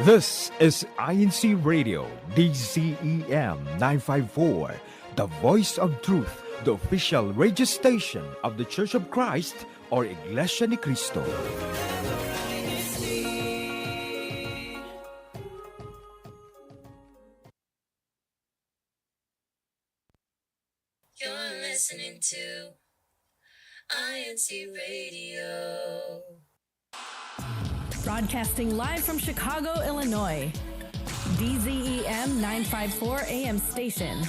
This is INCRadio, DZEM 954, the voice of truth, the official radio station of the Church of Christ, or Iglesianicristo. You're listening to INCRadio. Broadcasting live from Chicago, Illinois. DZEM 954 AM station.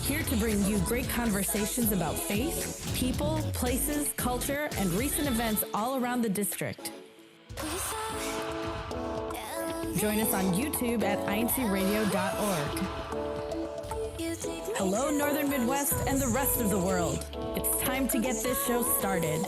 Here to bring you great conversations about faith, people, places, culture, and recent events all around the district. Join us on YouTube at INCRadio.org. Hello, Northern Midwest and the rest of the world. It's time to get this show started.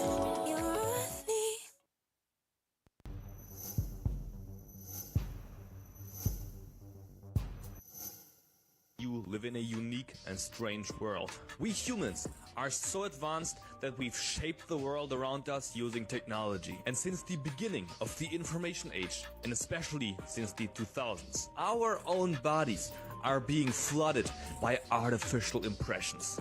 You live in a unique and strange world. We humans are so advanced that we've shaped the world around us using technology. And since the beginning of the information age, and especially since the 2000s, our own bodies are being flooded by artificial impressions.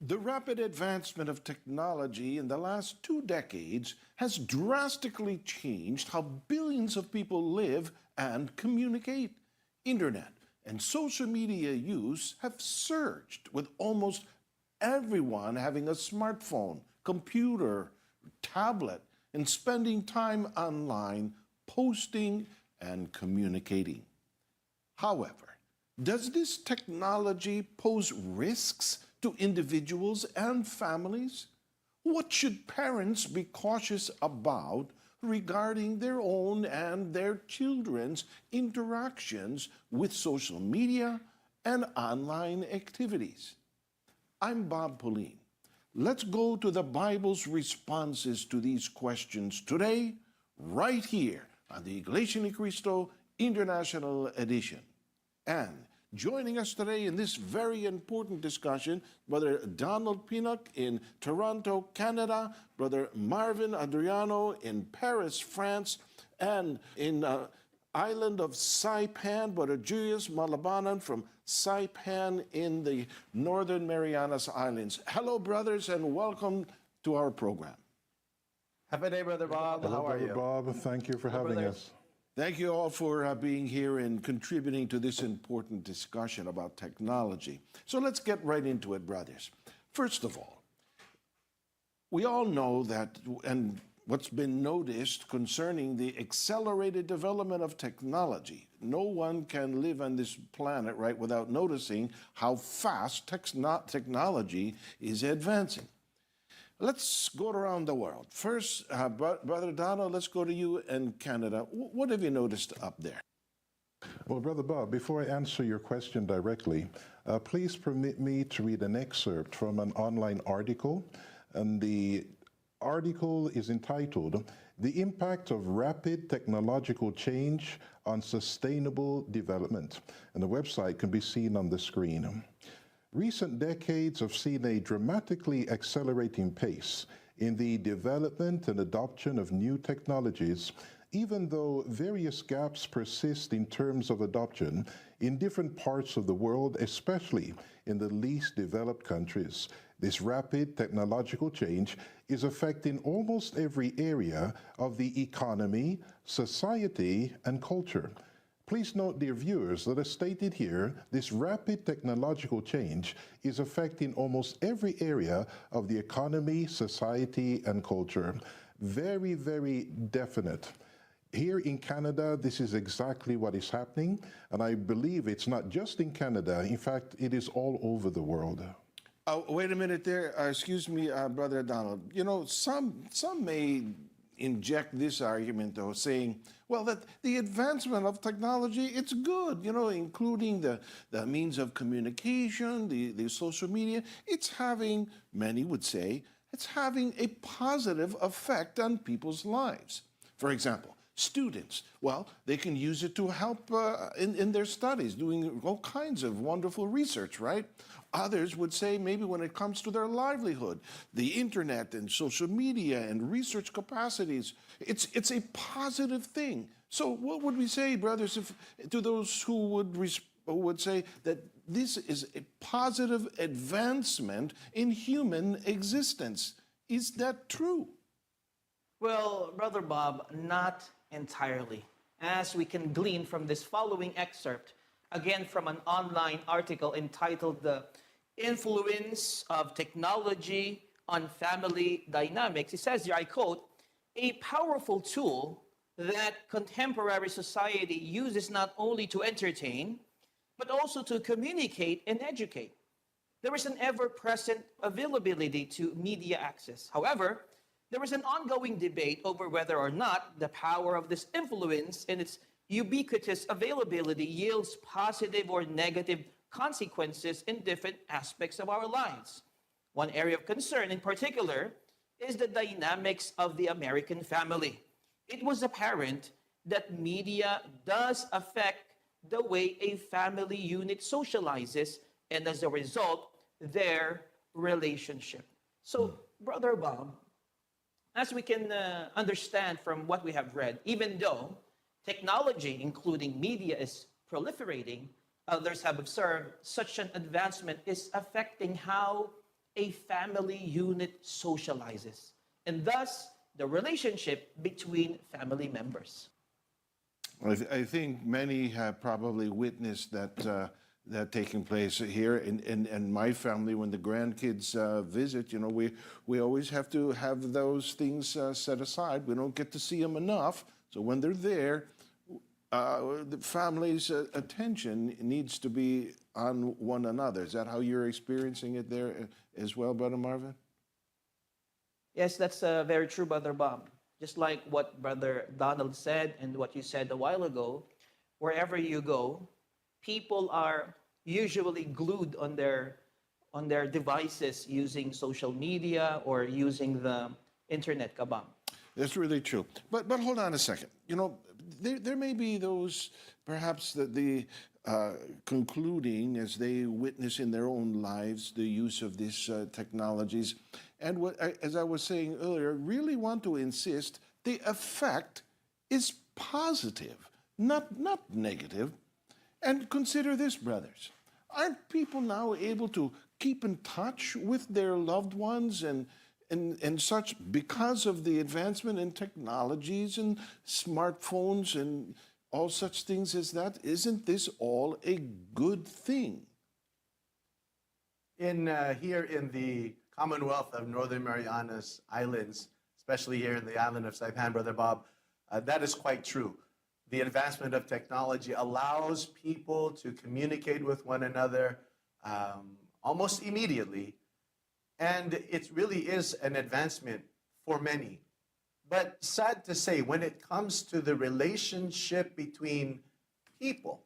The rapid advancement of technology in the last 2 decades has drastically changed how billions of people live and communicate. Internet and social media use have surged, with almost everyone having a smartphone, computer, tablet, and spending time online, posting and communicating. However, does this technology pose risks to individuals and families? What should parents be cautious about regarding their own and their children's interactions with social media and online activities? I'm Bob Pauline. Let's go to the Bible's responses to these questions today, right here on the Iglesianicristo International Edition. And joining us today in this very important discussion, Brother Donald Pinnock in Toronto, Canada, Brother Marvin Adriano in Paris, France, and in island of Saipan, Brother Julius Malabanan from Saipan in the Northern Marianas Islands. Hello, brothers, and welcome to our program. Happy day, Brother Bob. Hello, How are Brother you? Bob. Thank you for having us. Thank you all for being here and contributing to this important discussion about technology. So let's get right into it, brothers. First of all, we all know that, and what's been noticed concerning the accelerated development of technology, no one can live on this planet, right, without noticing how fast technology is advancing. Let's go around the world. First, Brother Donald, let's go to you in Canada. What have you noticed up there? Well, Brother Bob, before I answer your question directly, please permit me to read an excerpt from an online article. And the article is entitled, "The Impact of Rapid Technological Change on Sustainable Development." And the website can be seen on the screen. Recent decades have seen a dramatically accelerating pace in the development and adoption of new technologies, even though various gaps persist in terms of adoption in different parts of the world, especially in the least developed countries. This rapid technological change is affecting almost every area of the economy, society, and culture. Please note, dear viewers, that as stated here, this rapid technological change is affecting almost every area of the economy, society, and culture. Very, very definite. Here in Canada, this is exactly what is happening, and I believe it's not just in Canada. In fact, it is all over the world. Wait a minute there. Excuse me, Brother Donald. You know, some may inject this argument, though, saying, well, that the advancement of technology, it's good, you know, including the means of communication, the social media. It's having, many would say, it's having a positive effect on people's lives. For example, students, well, they can use it to help in their studies, doing all kinds of wonderful research, right? Others would say maybe when it comes to their livelihood, the internet and social media and research capacities, it's a positive thing. So what would we say, brothers, to those who would say that this is a positive advancement in human existence? Is that true? Well, Brother Bob, not entirely. As we can glean from this following excerpt, again from an online article entitled The Influence of Technology on Family Dynamics. It says here, I quote, "A powerful tool that contemporary society uses not only to entertain, but also to communicate and educate. There is an ever-present availability to media access. However, there is an ongoing debate over whether or not the power of this influence and its ubiquitous availability yields positive or negative consequences in different aspects of our lives. One area of concern in particular is the dynamics of the American family. It was apparent that media does affect the way a family unit socializes and as a result, their relationship." So, Brother Bob, as we can understand from what we have read, even though technology, including media, is proliferating, others have observed such an advancement is affecting how a family unit socializes, and thus the relationship between family members. I think many have probably witnessed that taking place here in my family. When the grandkids visit, we always have to have those things set aside. We don't get to see them enough. So when they're there, the family's attention needs to be on one another. Is that how you're experiencing it there as well, Brother Marvin? Yes, that's very true, Brother Bob. Just like what Brother Donald said and what you said a while ago, wherever you go, people are usually glued on their devices using social media or using the internet, kabam. That's really true. But hold on a second. There may be those perhaps that the concluding as they witness in their own lives the use of these technologies, and as I was saying earlier, really want to insist the effect is positive, not negative. And consider this, brothers. Aren't people now able to keep in touch with their loved ones and such because of the advancement in technologies and smartphones and all such things as that? Isn't this all a good thing? Here in the Commonwealth of Northern Marianas Islands, especially here in the island of Saipan, Brother Bob, that is quite true. The advancement of technology allows people to communicate with one another almost immediately, and it really is an advancement for many. But sad to say, when it comes to the relationship between people,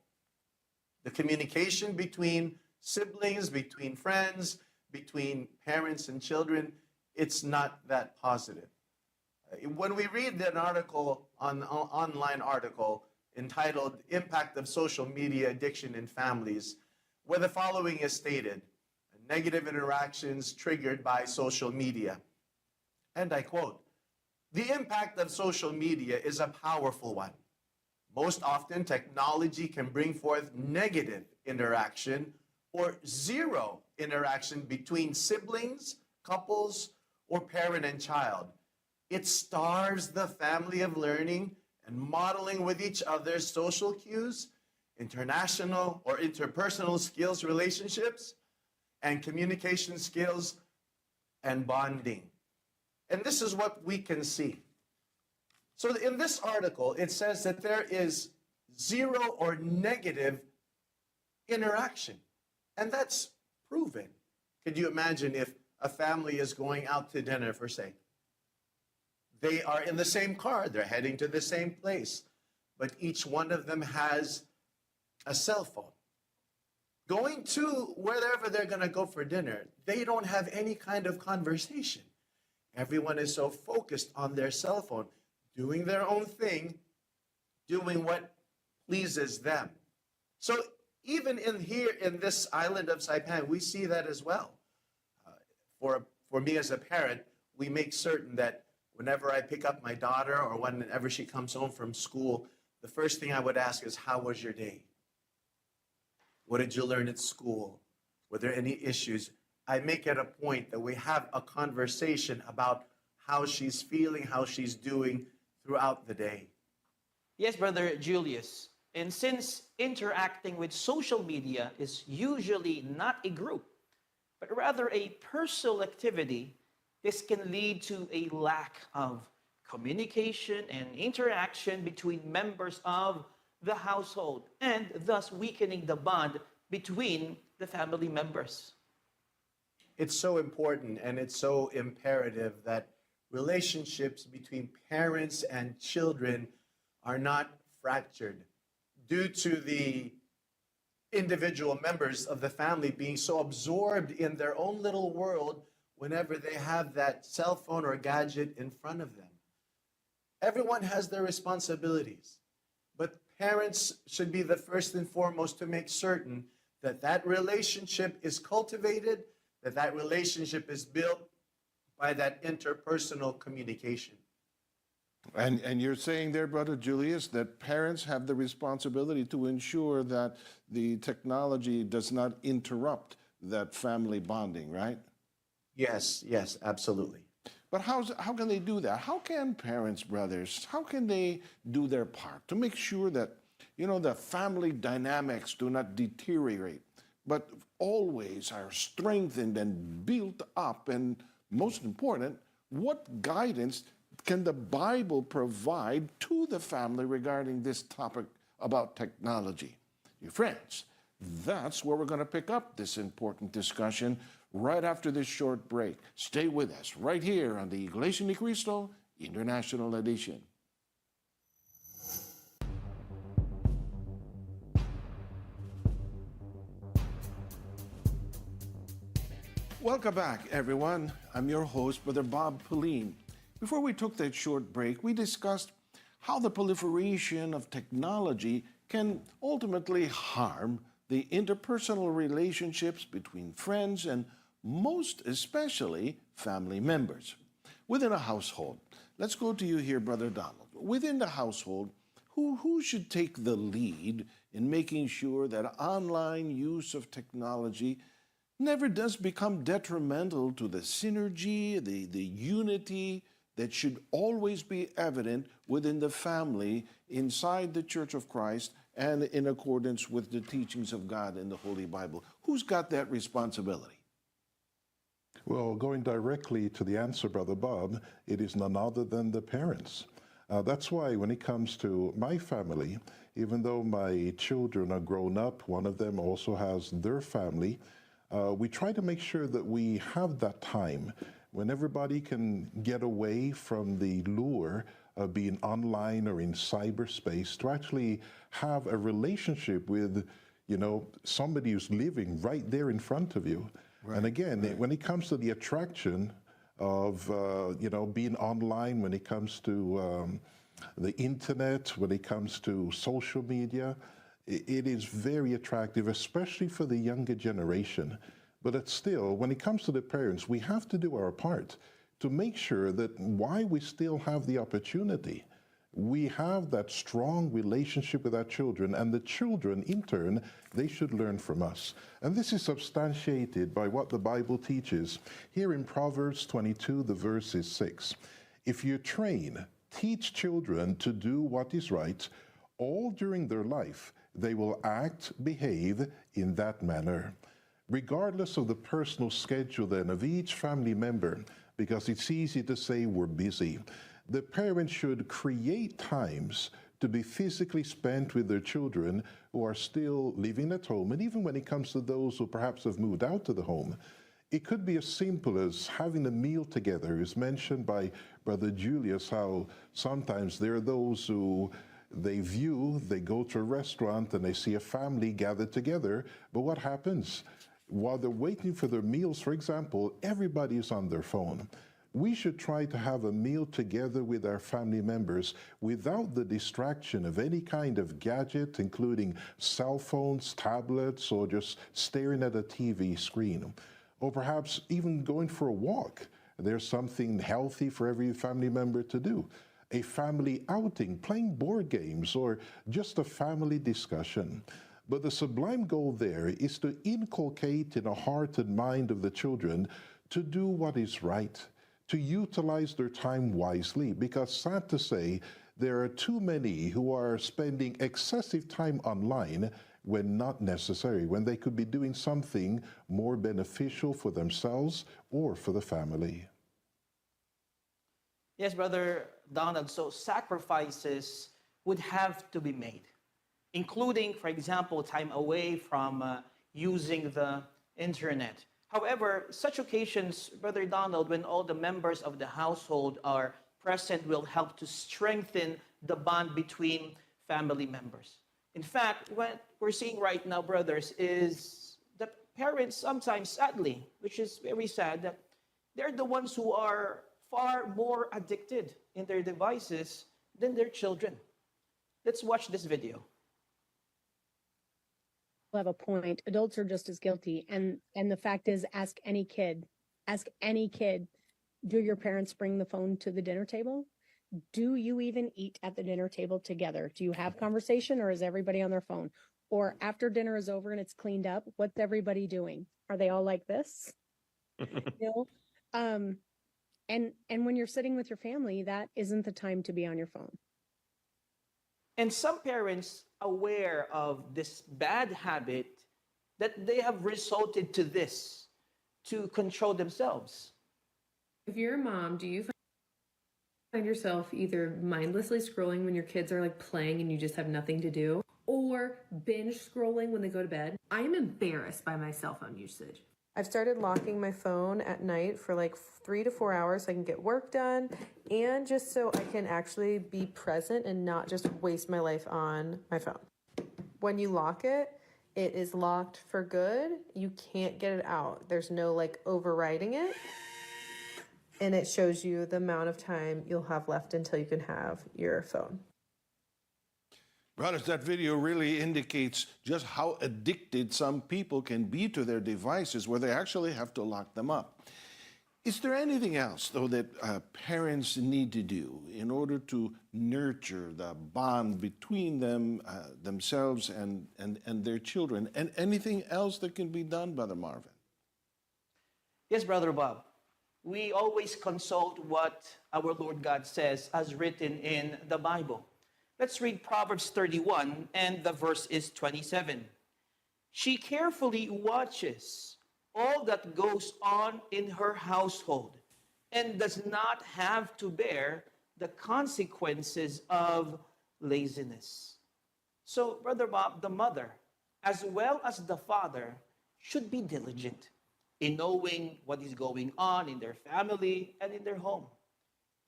the communication between siblings, between friends, between parents and children, it's not that positive. When we read an article, an online article entitled "Impact of Social Media Addiction in Families," where the following is stated: negative interactions triggered by social media. And I quote, "The impact of social media is a powerful one. Most often, technology can bring forth negative interaction or zero interaction between siblings, couples, or parent and child. It starves the family of learning and modeling with each other's social cues, international or interpersonal skills, relationships, and communication skills and bonding." And this is what we can see. So in this article, it says that there is zero or negative interaction. And that's proven. Could you imagine if a family is going out to dinner, for say? They are in the same car, they're heading to the same place, but each one of them has a cell phone. Going to wherever they're going to go for dinner, they don't have any kind of conversation. Everyone is so focused on their cell phone, doing their own thing, doing what pleases them. So even in here in this island of Saipan, we see that as well. For me as a parent, we make certain that whenever I pick up my daughter or whenever she comes home from school, the first thing I would ask is, how was your day? What did you learn at school? Were there any issues? I make it a point that we have a conversation about how she's feeling, how she's doing throughout the day. Yes, Brother Julius. And since interacting with social media is usually not a group, but rather a personal activity, this can lead to a lack of communication and interaction between members of the household, and thus weakening the bond between the family members. It's so important and it's so imperative that relationships between parents and children are not fractured due to the individual members of the family being so absorbed in their own little world whenever they have that cell phone or gadget in front of them. Everyone has their responsibilities, but parents should be the first and foremost to make certain that that relationship is cultivated, that that relationship is built by that interpersonal communication. And you're saying there, Brother Julius, that parents have the responsibility to ensure that the technology does not interrupt that family bonding, right? Yes, absolutely. But how can they do that? How can parents, brothers, how can they do their part to make sure that, the family dynamics do not deteriorate, but always are strengthened and built up? And most important, what guidance can the Bible provide to the family regarding this topic about technology? Your friends, that's where we're going to pick up this important discussion right after this short break. Stay with us right here on the Iglesianicristo International Edition. Welcome back, everyone. I'm your host, Brother Bob Pauline. Before we took that short break, we discussed how the proliferation of technology can ultimately harm the interpersonal relationships between friends and most especially family members. Within a household, let's go to you here, Brother Donald. Within the household, who should take the lead in making sure that online use of technology never does become detrimental to the synergy, the unity that should always be evident within the family, inside the Church of Christ, and in accordance with the teachings of God in the Holy Bible? Who's got that responsibility? Well, going directly to the answer, Brother Bob, it is none other than the parents. That's why when it comes to my family, even though my children are grown up, one of them also has their family, we try to make sure that we have that time when everybody can get away from the lure of being online or in cyberspace to actually have a relationship with, somebody who's living right there in front of you. Right. And again, when it comes to the attraction of, being online, when it comes to the internet, when it comes to social media, it is very attractive, especially for the younger generation. But it's still, when it comes to the parents, we have to do our part to make sure that while we still have the opportunity, we have that strong relationship with our children, and the children, in turn, they should learn from us. And this is substantiated by what the Bible teaches. Here in Proverbs 22, the verse is 6. If you teach children to do what is right, all during their life, they will behave in that manner. Regardless of the personal schedule then of each family member, because it's easy to say we're busy, the parents should create times to be physically spent with their children who are still living at home. And even when it comes to those who perhaps have moved out of the home, it could be as simple as having a meal together. It's mentioned by Brother Julius how sometimes there are those who they go to a restaurant and they see a family gathered together, but what happens? While they're waiting for their meals, for example, everybody is on their phone. we should try to have a meal together with our family members without the distraction of any kind of gadget, including cell phones, tablets, or just staring at a TV screen. Or perhaps even going for a walk. There's something healthy for every family member to do. A family outing, playing board games, or just a family discussion. But the sublime goal there is to inculcate in the heart and mind of the children to do what is right, to utilize their time wisely, because sad to say, there are too many who are spending excessive time online when not necessary, when they could be doing something more beneficial for themselves or for the family. Yes, Brother Donald, so sacrifices would have to be made, including, for example, time away from using the internet. However, such occasions, Brother Donald, when all the members of the household are present, will help to strengthen the bond between family members. In fact, what we're seeing right now, brothers, is the parents sometimes, sadly, which is very sad, that they're the ones who are far more addicted in their devices than their children. Let's watch this video. Have a point. Adults are just as guilty. And the fact is, ask any kid, do your parents bring the phone to the dinner table? Do you even eat at the dinner table together? Do you have conversation, or is everybody on their phone? Or after dinner is over and it's cleaned up, what's everybody doing? Are they all like this? You know? And when you're sitting with your family, that isn't the time to be on your phone. And some parents, aware of this bad habit, that they have resorted to this to control themselves. If you're a mom, do you find yourself either mindlessly scrolling when your kids are like playing and you just have nothing to do, or binge scrolling when they go to bed? I am embarrassed by my cell phone usage. I've started locking my phone at night for like 3 to 4 hours so I can get work done, and just so I can actually be present and not just waste my life on my phone. When you lock it, it is locked for good. You can't get it out. There's no like overriding it. And it shows you the amount of time you'll have left until you can have your phone. Brothers, that video really indicates just how addicted some people can be to their devices, where they actually have to lock them up. Is there anything else, though, that parents need to do in order to nurture the bond between themselves and their children? And anything else that can be done, Brother Marvin? Yes, Brother Bob. We always consult what our Lord God says as written in the Bible. Let's read Proverbs 31, and the verse is 27. She carefully watches all that goes on in her household and does not have to bear the consequences of laziness. So, Brother Bob, the mother, as well as the father, should be diligent in knowing what is going on in their family and in their home.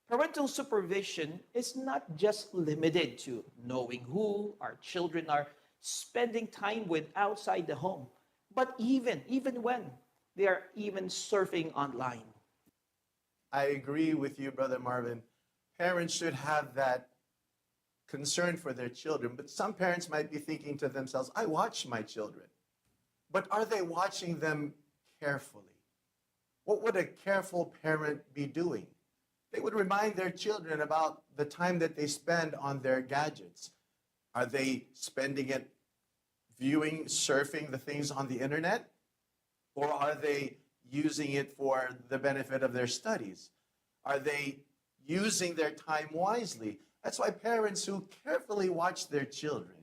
Parental supervision is not just limited to knowing who our children are spending time with outside the home, but even when they are even surfing online. I agree with you, Brother Marvin. Parents should have that concern for their children, but some parents might be thinking to themselves, I watch my children, but are they watching them carefully? What would a careful parent be doing? They would remind their children about the time that they spend on their gadgets. Are they spending it viewing, surfing the things on the internet? Or are they using it for the benefit of their studies? Are they using their time wisely? That's why parents who carefully watch their children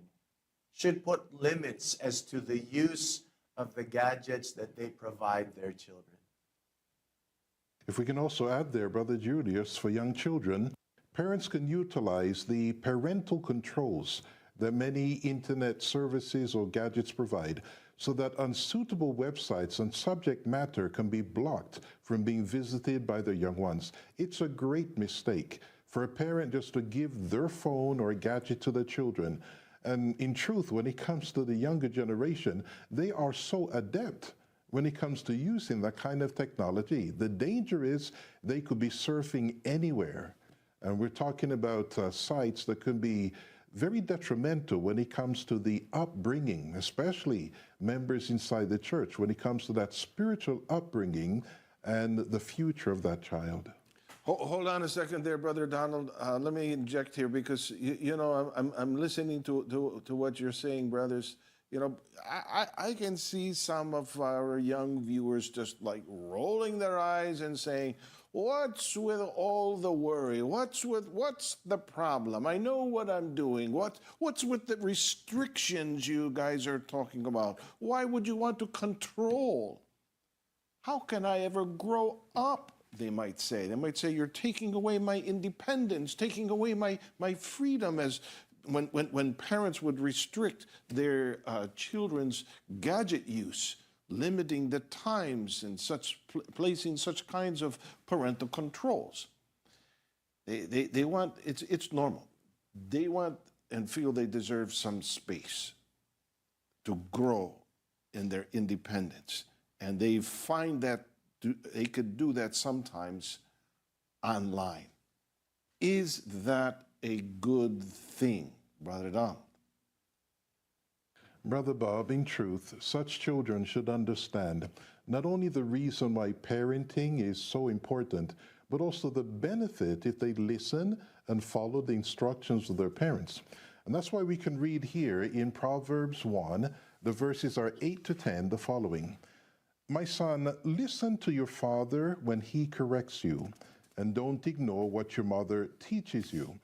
should put limits as to the use of the gadgets that they provide their children. If we can also add there, Brother Julius, for young children, parents can utilize the parental controls that many internet services or gadgets provide, so that unsuitable websites and subject matter can be blocked from being visited by their young ones. It's a great mistake for a parent just to give their phone or gadget to their children. And in truth, when it comes to the younger generation, they are so adept when it comes to using that kind of technology. The danger is they could be surfing anywhere. And we're talking about sites that could be very detrimental when it comes to the upbringing, especially members inside the church, when it comes to that spiritual upbringing and the future of that child. Hold on a second there, Brother Donald. Let me inject here because, you know, I'm listening to what you're saying, brothers. You know, I can see some of our young viewers just like rolling their eyes and saying, what's with all the worry? What's the problem? I know what I'm doing. What's with the restrictions you guys are talking about? Why would you want to control? How can I ever grow up? They might say. They might say, you're taking away my independence, taking away my freedom, as when parents would restrict their children's gadget use, limiting the times and placing such kinds of parental controls. They want, it's normal. They want and feel they deserve some space to grow in their independence. And they find that they could do that sometimes online. Is that a good thing, Brother Donald? Brother Bob, in truth, such children should understand not only the reason why parenting is so important, but also the benefit if they listen and follow the instructions of their parents. And that's why we can read here in Proverbs 1, the verses are 8 to 10, the following. My son, listen to your father when he corrects you, and don't ignore what your mother teaches you.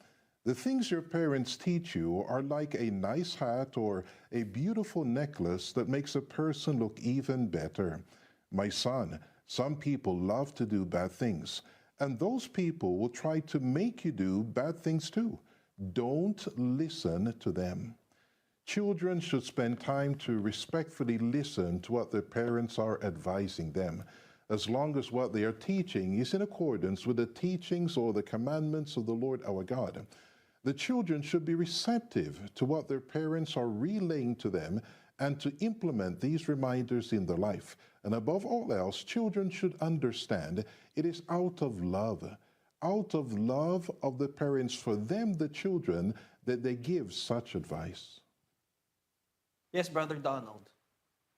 The things your parents teach you are like a nice hat or a beautiful necklace that makes a person look even better. My son, some people love to do bad things, and those people will try to make you do bad things too. Don't listen to them. Children should spend time to respectfully listen to what their parents are advising them, as long as what they are teaching is in accordance with the teachings or the commandments of the Lord our God. The children should be receptive to what their parents are relaying to them and to implement these reminders in their life. And above all else, children should understand it is out of love of the parents for them, the children, that they give such advice. Yes, Brother Donald.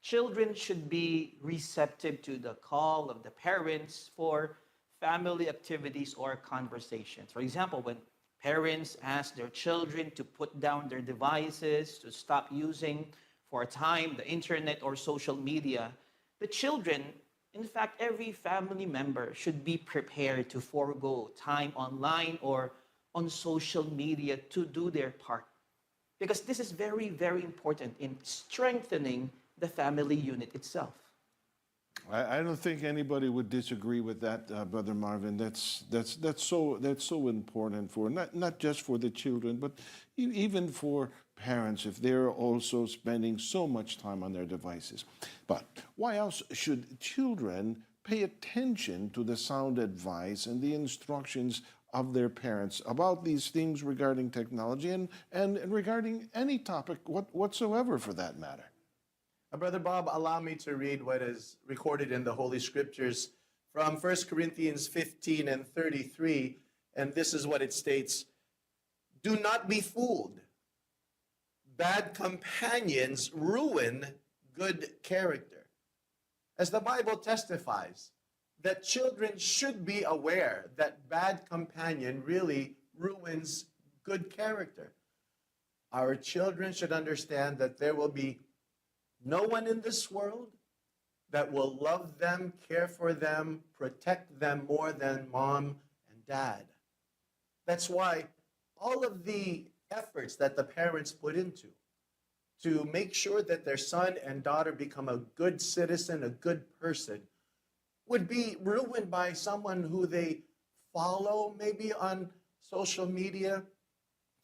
Children should be receptive to the call of the parents for family activities or conversations. For example, when parents ask their children to put down their devices, to stop using for a time the internet or social media, the children, in fact, every family member should be prepared to forego time online or on social media to do their part. Because this is very, very important in strengthening the family unit itself. I don't think anybody would disagree with that, Brother Marvin. That's so important for not just for the children, but even for parents if they're also spending so much time on their devices. But why else should children pay attention to the sound advice and the instructions of their parents about these things regarding technology and regarding any topic whatsoever for that matter? Brother Bob, allow me to read what is recorded in the Holy Scriptures from 1 Corinthians 15 and 33, and this is what it states. Do not be fooled. Bad companions ruin good character. As the Bible testifies, that children should be aware that bad companion really ruins good character. Our children should understand that there will be no one in this world that will love them, care for them, protect them more than mom and dad. That's why all of the efforts that the parents put into to make sure that their son and daughter become a good citizen, a good person, would be ruined by someone who they follow maybe on social media.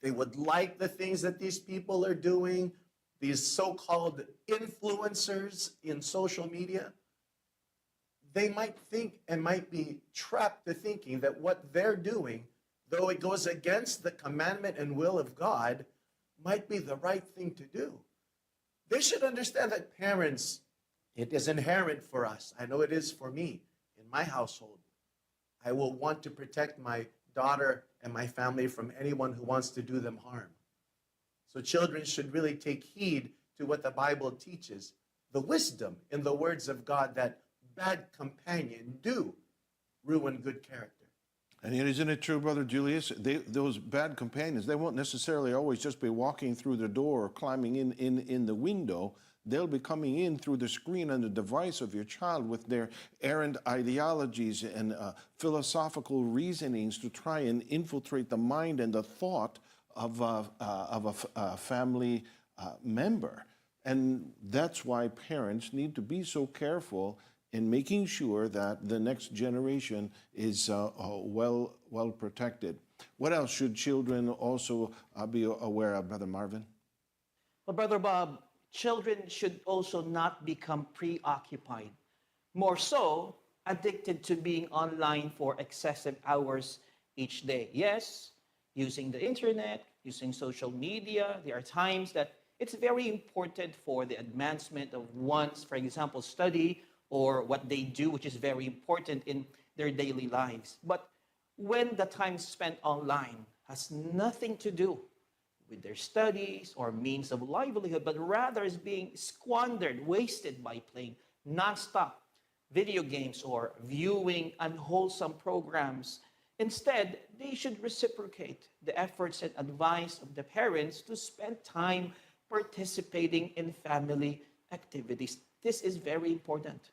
They would like the things that these people are doing, these so-called influencers in social media. They might think and might be trapped to thinking that what they're doing, though it goes against the commandment and will of God, might be the right thing to do. They should understand that parents It is inherent for us. I know it is for me in my household. I will want to protect my daughter and my family from anyone who wants to do them harm. So children should really take heed to what the Bible teaches, the wisdom in the words of God that bad companion do ruin good character. And yet, isn't it true, Brother Julius? Those bad companions, they won't necessarily always just be walking through the door or climbing in the window. They'll be coming in through the screen and the device of your child with their errant ideologies and philosophical reasonings to try and infiltrate the mind and the thought of a family member. And that's why parents need to be so careful in making sure that the next generation is well protected. What else should children also be aware of, Brother Marvin? Well, Brother Bob, children should also not become preoccupied, more so addicted to being online for excessive hours each day. Yes, using the internet, using social media, there are times that it's very important for the advancement of one's, for example, study or what they do, which is very important in their daily lives. But when the time spent online has nothing to do with their studies or means of livelihood, but rather is being squandered, wasted by playing nonstop video games or viewing unwholesome programs, instead, they should reciprocate the efforts and advice of the parents to spend time participating in family activities. This is very important.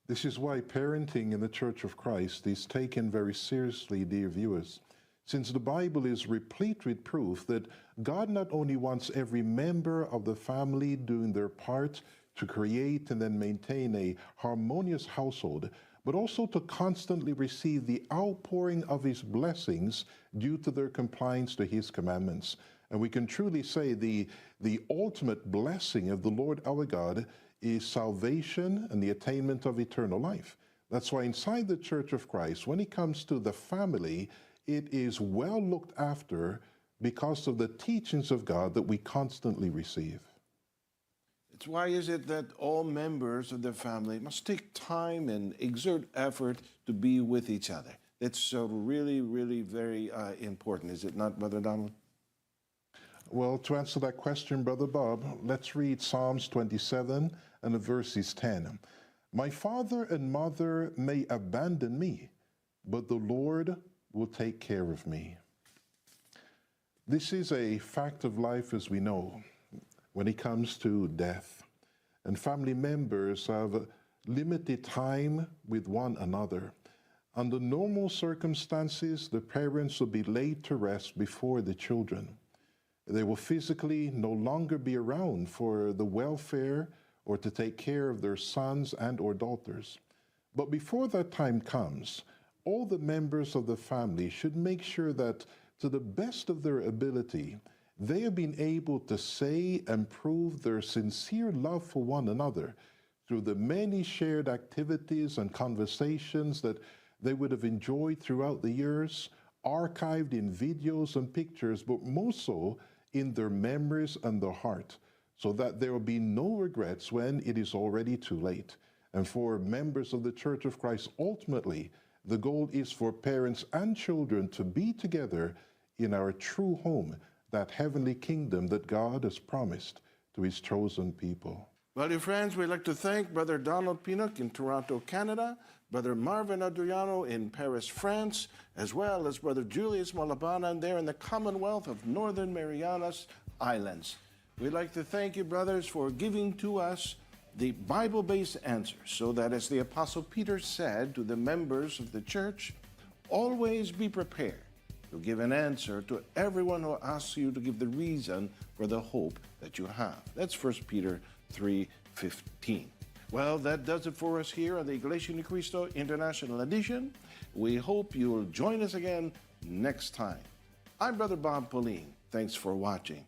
This is why parenting in the Church of Christ is taken very seriously, dear viewers, since the Bible is replete with proof that God not only wants every member of the family doing their part to create and then maintain a harmonious household, but also to constantly receive the outpouring of His blessings due to their compliance to His commandments. And we can truly say the ultimate blessing of the Lord our God is salvation and the attainment of eternal life. That's why inside the Church of Christ, when it comes to the family, it is well looked after because of the teachings of God that we constantly receive. It's why is it that all members of the family must take time and exert effort to be with each other? It's really, really very important, is it not, Brother Donald? Well, to answer that question, Brother Bob, let's read Psalms 27 and verses 10. My father and mother may abandon me, but the Lord will take care of me. This is a fact of life, as we know, when it comes to death. And family members have limited time with one another. Under normal circumstances, the parents will be laid to rest before the children. They will physically no longer be around for the welfare or to take care of their sons and or daughters. But before that time comes, all the members of the family should make sure that, to the best of their ability, they have been able to say and prove their sincere love for one another through the many shared activities and conversations that they would have enjoyed throughout the years, archived in videos and pictures, but most so in their memories and their heart, so that there will be no regrets when it is already too late. And for members of the Church of Christ, ultimately, the goal is for parents and children to be together in our true home, that heavenly kingdom that God has promised to His chosen people. Well, dear friends, we'd like to thank Brother Donald Pinnock in Toronto, Canada, Brother Marvin Adriano in Paris, France, as well as Brother Julius Malabanan there in the Commonwealth of Northern Marianas Islands. We'd like to thank you, brothers, for giving to us the Bible-based answers, so that, as the Apostle Peter said to the members of the church, always be prepared to give an answer to everyone who asks you to give the reason for the hope that you have. That's 1 Peter 3:15. Well, that does it for us here on the iglesianicristo International Edition. We hope you'll join us again next time. I'm Brother Bob Pauline. Thanks for watching.